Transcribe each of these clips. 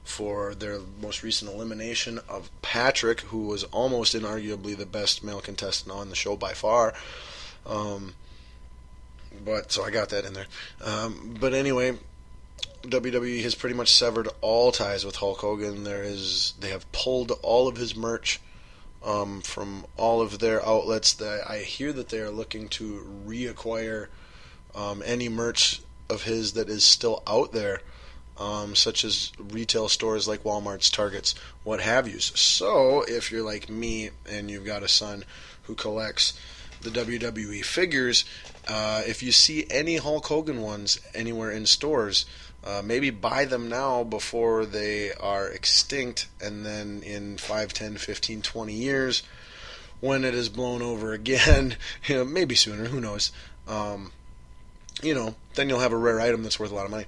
for their most recent elimination of Patrick, who was almost inarguably the best male contestant on the show by far. Um, but so I got that in there. But anyway, WWE has pretty much severed all ties with Hulk Hogan. They have pulled all of his merch from all of their outlets. That I hear that they are looking to reacquire any merch of his that is still out there, such as retail stores like Walmart's, Targets, what have you. So if you're like me and you've got a son who collects the WWE figures, if you see any Hulk Hogan ones anywhere in stores, maybe buy them now before they are extinct, and then in 5, 10, 15, 20 years, when it is blown over again, maybe sooner, who knows, then you'll have a rare item that's worth a lot of money.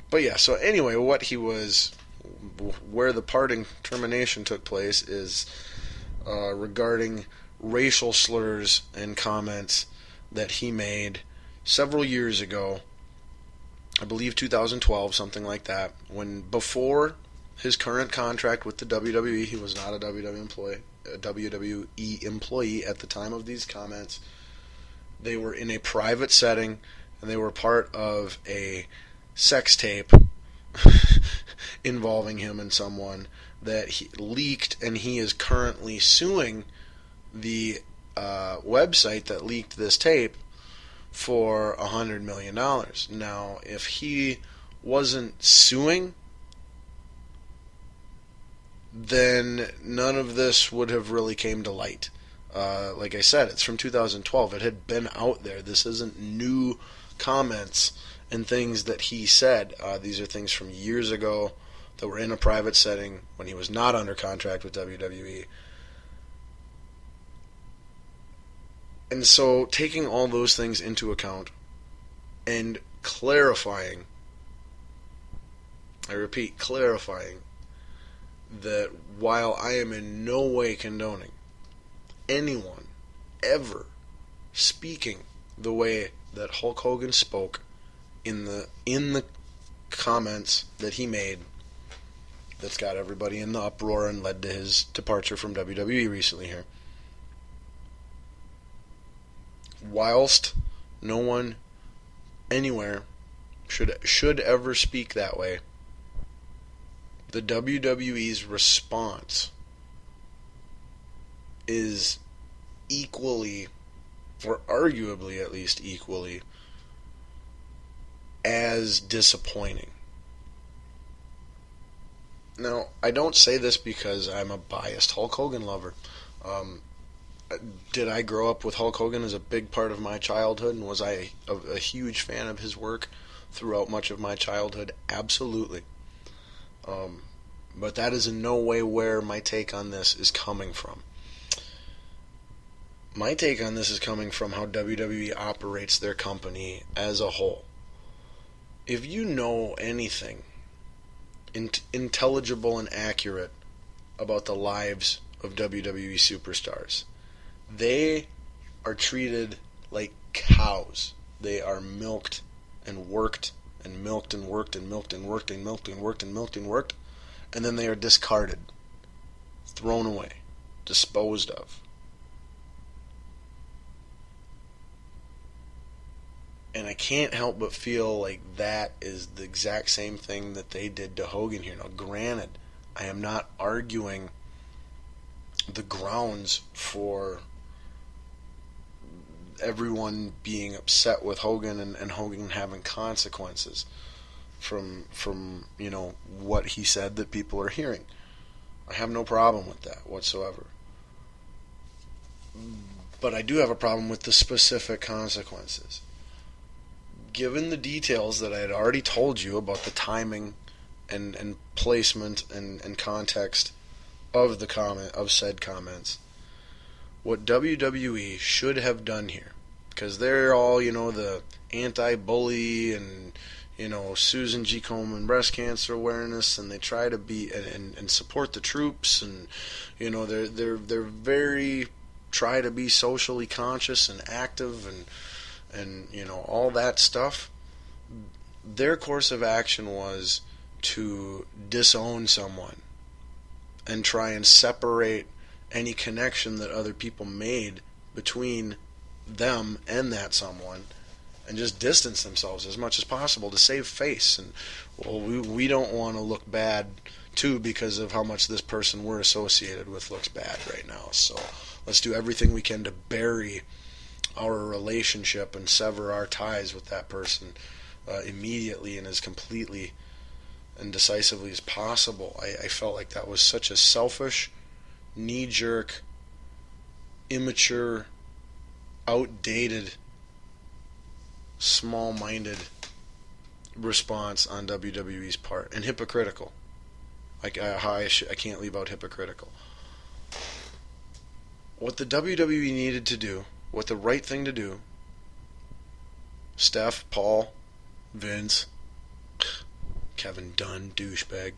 But yeah, so anyway, where the parting termination took place is regarding racial slurs and comments that he made several years ago. I believe 2012, something like that. When before his current contract with the WWE, he was not a WWE employee at the time of these comments. They were in a private setting, and they were part of a sex tape involving him and someone that he leaked, and he is currently suing the website that leaked this tape for $100 million. Now, if he wasn't suing, then none of this would have really came to light. Like I said, it's from 2012. It had been out there. This isn't new comments and things that he said. These are things from years ago that were in a private setting when he was not under contract with WWE. And so, taking all those things into account and clarifying, I repeat, clarifying that while I am in no way condoning anyone ever speaking the way that Hulk Hogan spoke in the comments that he made, that's got everybody in the uproar and led to his departure from WWE recently here. Whilst no one anywhere should ever speak that way, the WWE's response is equally, or arguably at least equally, as disappointing. Now, I don't say this because I'm a biased Hulk Hogan lover. Did I grow up with Hulk Hogan as a big part of my childhood, and was I a huge fan of his work throughout much of my childhood? Absolutely. But that is in no way where my take on this is coming from. My take on this is coming from how WWE operates their company as a whole. If you know anything intelligible and accurate about the lives of WWE superstars, they are treated like cows. They are milked and worked and milked and worked and milked and worked and milked and worked and milked and worked, and then they are discarded, thrown away, disposed of. And I can't help but feel like that is the exact same thing that they did to Hogan here. Now, granted, I am not arguing the grounds for everyone being upset with Hogan and Hogan having consequences from what he said that people are hearing. I have no problem with that whatsoever. But I do have a problem with the specific consequences. Given the details that I had already told you about the timing and placement and context of said comments, what WWE should have done here, because they're all, the anti-bully and, Susan G. Komen breast cancer awareness, and they try to be and support the troops, and they're very try to be socially conscious and active and all that stuff. their course of action was to disown someone and try and separate any connection that other people made between them and that someone, and just distance themselves as much as possible to save face. And well, we don't want to look bad too because of how much this person we're associated with looks bad right now. So let's do everything we can to bury our relationship and sever our ties with that person immediately and as completely and decisively as possible. I felt like that was such a selfish, knee-jerk, immature, outdated, small-minded response on WWE's part, and hypocritical. Like I can't leave out hypocritical. What the WWE needed to do, what the right thing to do, Steph, Paul, Vince, Kevin Dunn, douchebag.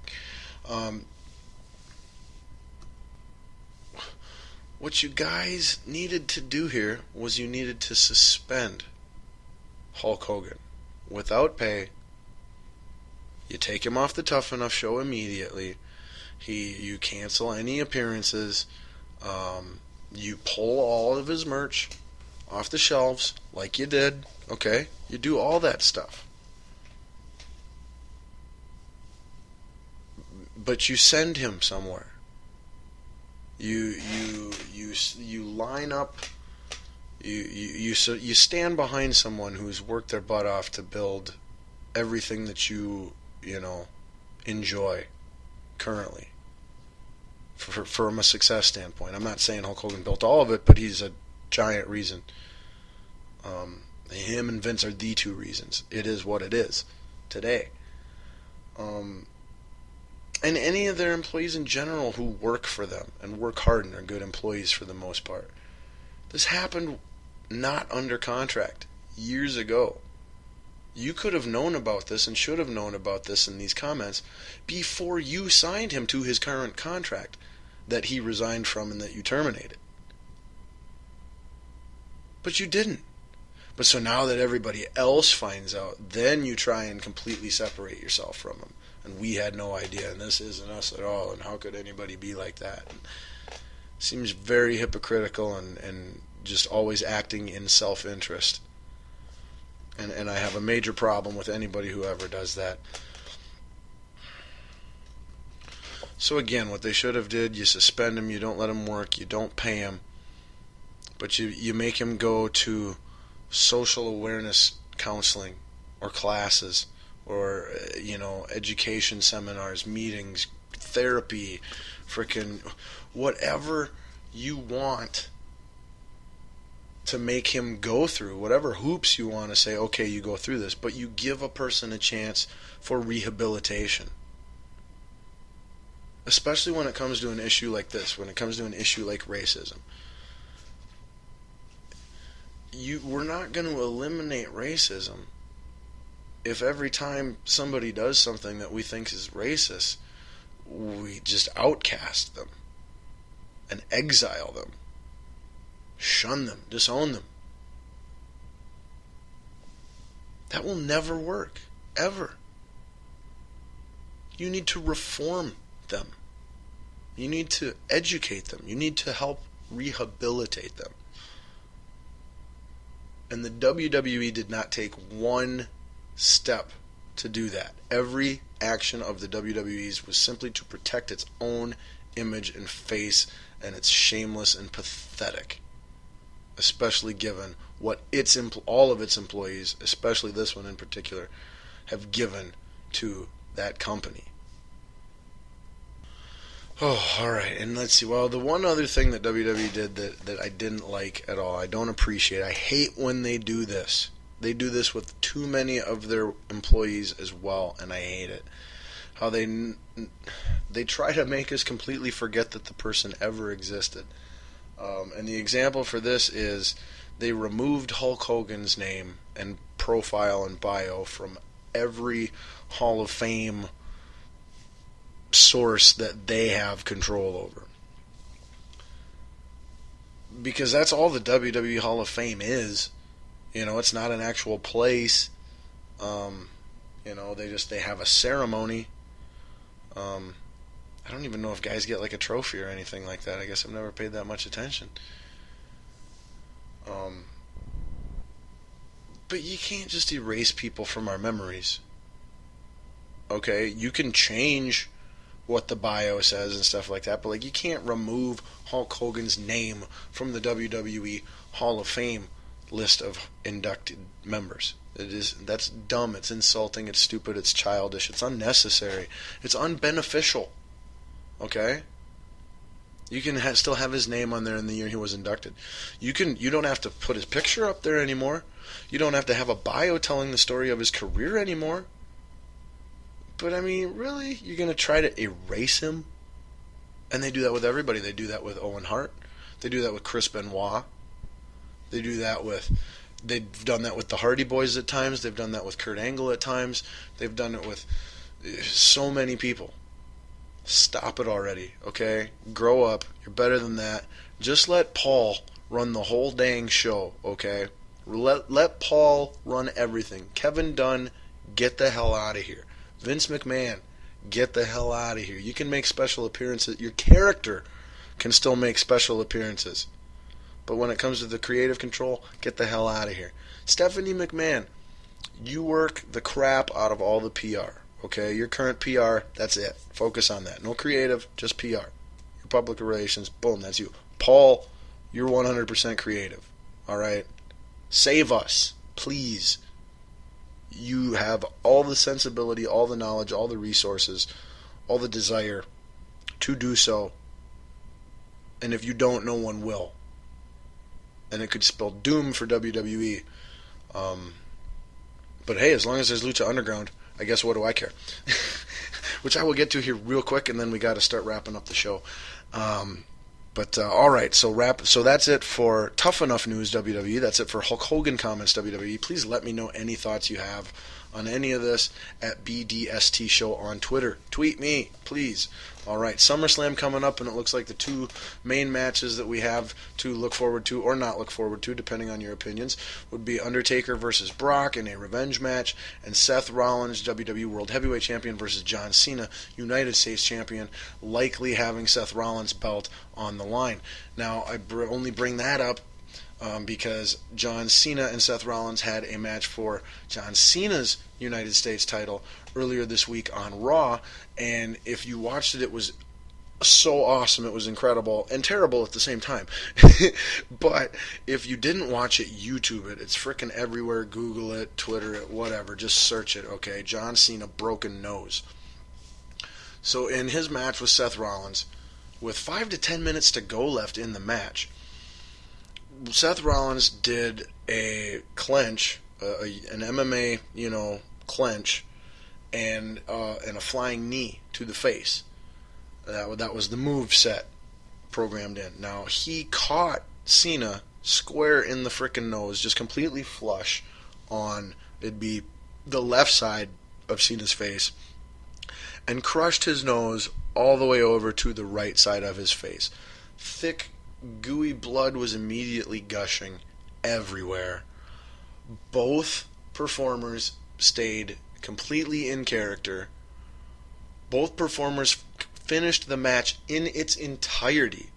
What you guys needed to do here was you needed to suspend Hulk Hogan without pay. You take him off the Tough Enough show immediately. You cancel any appearances. You pull all of his merch off the shelves like you did. Okay? You do all that stuff. But you send him somewhere. You line up. You stand behind someone who's worked their butt off to build everything that you enjoy currently. From a success standpoint, I'm not saying Hulk Hogan built all of it, but he's a giant reason. Him and Vince are the two reasons. It is what it is today. And any of their employees in general who work for them and work hard and are good employees for the most part. This happened not under contract years ago. You could have known about this and should have known about this in these comments before you signed him to his current contract that he resigned from and that you terminated. But you didn't. But so now that everybody else finds out, then you try and completely separate yourself from him. And we had no idea, and this isn't us at all, and how could anybody be like that? And seems very hypocritical and just always acting in self-interest. And I have a major problem with anybody who ever does that. So again, what they should have did, you suspend him, you don't let him work, you don't pay him, but you make him go to social awareness counseling or classes or education seminars, meetings, therapy, frickin' whatever you want to make him go through, whatever hoops you want to say, okay, you go through this, but you give a person a chance for rehabilitation. Especially when it comes to an issue like this, when it comes to an issue like racism. We're not going to eliminate racism if every time somebody does something that we think is racist, we just outcast them and exile them, shun them, disown them. That will never work, ever. You need to reform them. You need to educate them. You need to help rehabilitate them. And the WWE did not take one step to do that. Every action of the WWE's was simply to protect its own image and face, and it's shameless and pathetic, especially given what all of its employees, especially this one in particular, have given to that company. Oh, alright, and let's see. Well, the one other thing that WWE did that I didn't like at all, I don't appreciate, I hate when they do this. They do this with too many of their employees as well, and I hate it. How they try to make us completely forget that the person ever existed. And the example for this is they removed Hulk Hogan's name and profile and bio from every Hall of Fame source that they have control over. Because that's all the WWE Hall of Fame is. It's not an actual place. They have a ceremony. I don't even know if guys get like a trophy or anything like that. I guess I've never paid that much attention. But you can't just erase people from our memories. Okay, you can change what the bio says and stuff like that, but like you can't remove Hulk Hogan's name from the WWE Hall of Fame list of inducted members. That's dumb, it's insulting, it's stupid, it's childish, it's unnecessary, it's unbeneficial. Okay? You can still have his name on there in the year he was inducted. You don't have to put his picture up there anymore. You don't have to have a bio telling the story of his career anymore. But I mean, really? You're going to try to erase him? And they do that with everybody. They do that with Owen Hart. They do that with Chris Benoit. They've done that with the Hardy Boys at times. They've done that with Kurt Angle at times. They've done it with so many people. Stop it already, okay? Grow up. You're better than that. Just let Paul run the whole dang show, okay? Let Paul run everything. Kevin Dunn, get the hell out of here. Vince McMahon, get the hell out of here. You can make special appearances. Your character can still make special appearances. But when it comes to the creative control, get the hell out of here. Stephanie McMahon, you work the crap out of all the PR. Okay, your current PR, that's it. Focus on that. No creative, just PR. Your public relations, boom, that's you. Paul, you're 100% creative. All right? Save us, please. You have all the sensibility, all the knowledge, all the resources, all the desire to do so. And if you don't, no one will. And it could spell doom for WWE. But hey, as long as there's Lucha Underground, I guess what do I care? Which I will get to here real quick, and then we got to start wrapping up the show. All right, so that's it for Tough Enough News WWE. That's it for Hulk Hogan Comments WWE. Please let me know any thoughts you have on any of this at BDST Show on Twitter. Tweet me, please. All right, SummerSlam coming up, and it looks like the two main matches that we have to look forward to, or not look forward to, depending on your opinions, would be Undertaker versus Brock in a revenge match, and Seth Rollins, WWE World Heavyweight Champion, versus John Cena, United States Champion, likely having Seth Rollins' belt on the line. Now, I only bring that up because John Cena and Seth Rollins had a match for John Cena's United States title earlier this week on Raw, and if you watched it, it was so awesome, it was incredible, and terrible at the same time. But if you didn't watch it, YouTube it. It's frickin' everywhere. Google it, Twitter it, whatever. Just search it, okay? John Cena, broken nose. So in his match with Seth Rollins, with 5 to 10 minutes to go left in the match, Seth Rollins did a clench, an MMA, clench, and a flying knee to the face. That was the move set programmed in. Now, he caught Cena square in the frickin' nose, just completely flush on, it'd be the left side of Cena's face, and crushed his nose all the way over to the right side of his face. Thick, gooey blood was immediately gushing everywhere. Both performers stayed completely in character. Both performers finished the match in its entirety.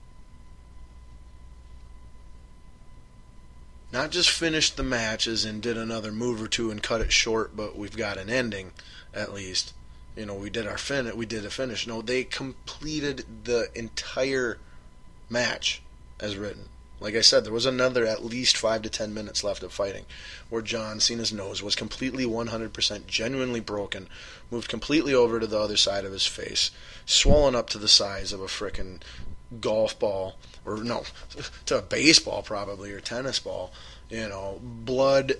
Not just finished the match as in did another move or two and cut it short, but we've got an ending at least. We did a finish. No, they completed the entire match as written. Like I said, there was another at least 5 to 10 minutes left of fighting where John Cena's nose was completely 100% genuinely broken, moved completely over to the other side of his face, swollen up to the size of a frickin' golf ball, or no, to a baseball probably, or tennis ball, blood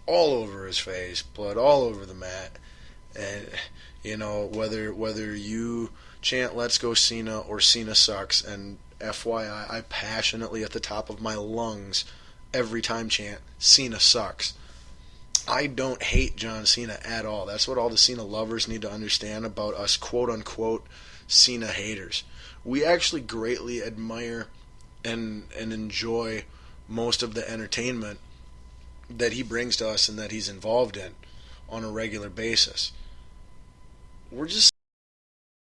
all over his face, blood all over the mat, and, whether you chant "Let's Go Cena" or "Cena sucks," and FYI, I passionately at the top of my lungs every time chant "Cena sucks." I don't hate John Cena at all. That's what all the Cena lovers need to understand about us quote-unquote Cena haters. We actually greatly admire and enjoy most of the entertainment that he brings to us and that he's involved in. on a regular basis. We're just